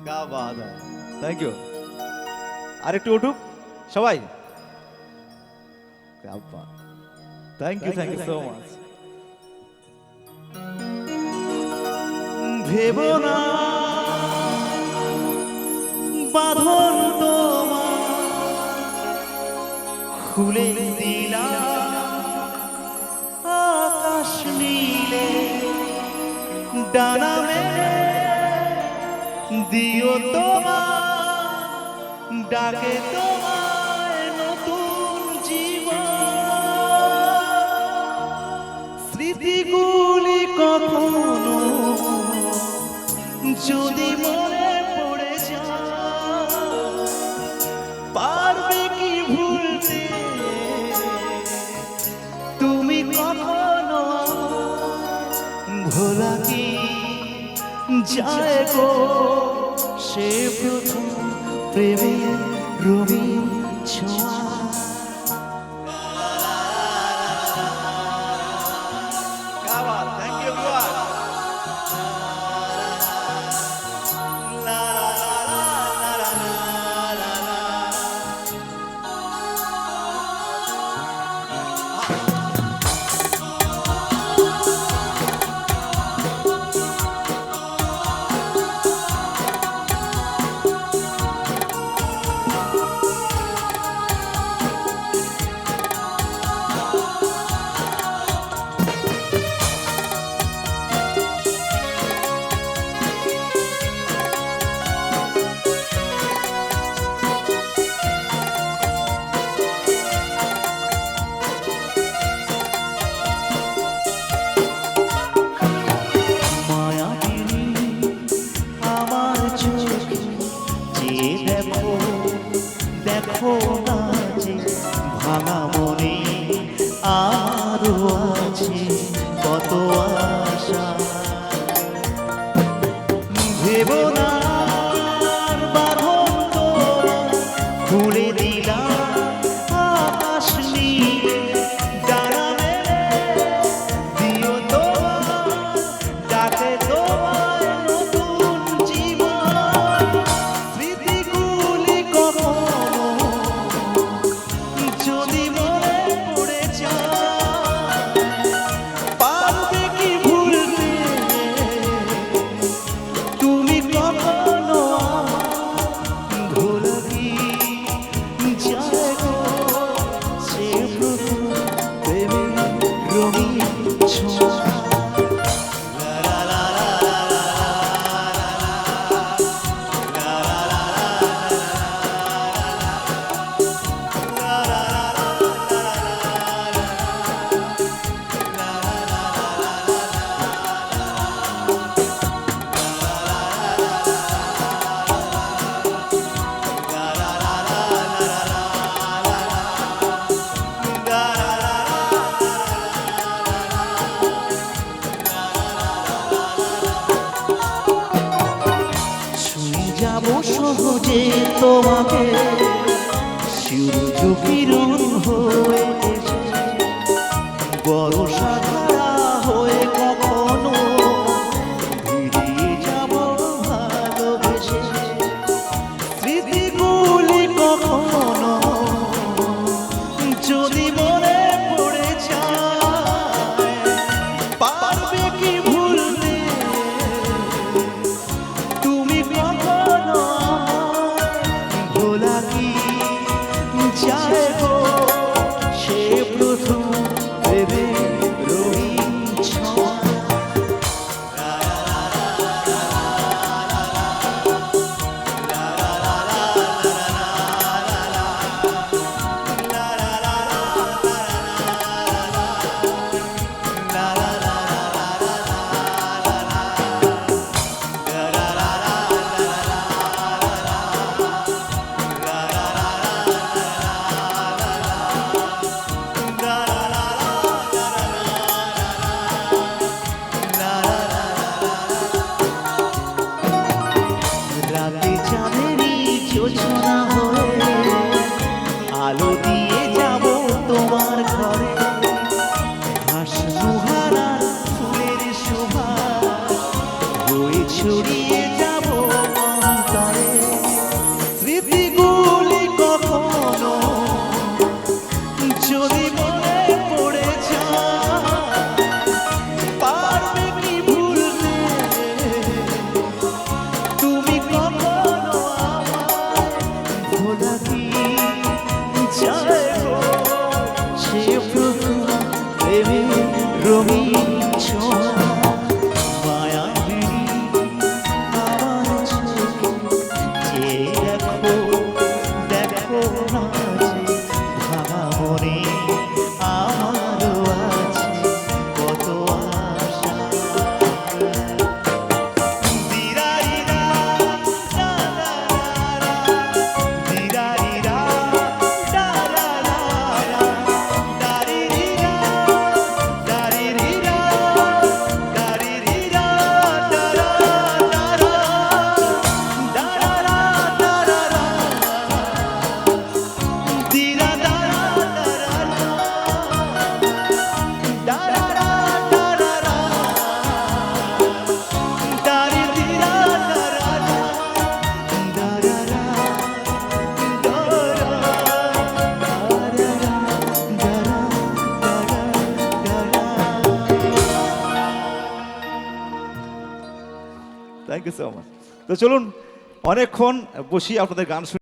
क्या बात है, थैंक यू। আরেকটু উঠুক সবাই। क्या बात, थैंक यू सो माच। ভেবো না বাঁধন তোমার খুলে দিলাম আকাশ নীলে ডানা মেলে দিও তোমার ডাকে তোমার নতুন জীবন স্মৃতিগুলি কখনো যদি মনে পড়ে যায় পারবে কি ভুলতে তুমি কখনো ভোলা কি যায় গো সে প্রথম প্রেমের রঙিন ছোঁয়া দেখো না যে ভাঙা মনে আরো আছে কত আশা ভেবো না বাঁধন তোমার খুলে দিলাম আকাশ নীলে ডানা মেলে দিও তোমার ডাকে তোমার নতুন জীবন স্মৃতিগুলি কখনো যদি মনে পড়ে যায় পারবে কি ভুলতে তুমি কখনো ভোলা কি যায় গো সে প্রথম প্রেমের রঙিন ছোঁয়া যাবো সহজে তোমাকে সূর্য কিরণ হয়ে বর্ষা ধারা হয়ে কখনো ফিরিয়ে যাব ভালোবেসে স্মৃতিগুলি কখনো যদি মনে পড়ে যায় পারবে কি ভুলতে তুমি কখনো ভোলা কি যায় গো সে প্রথম প্রেমের রঙিন ছোঁয়া রাতে চাঁদেরই জোছনা হয়ে আলো দিয়ে যাব তোমার ঘরে হাসনুহারা ফুলের শোভা বয়ে ছড়িয়ে যাব অন্তরে থ্যাংক ইউ সো মাচ। তো চলুন অনেকক্ষণ বসি আপনাদের গান শুনি।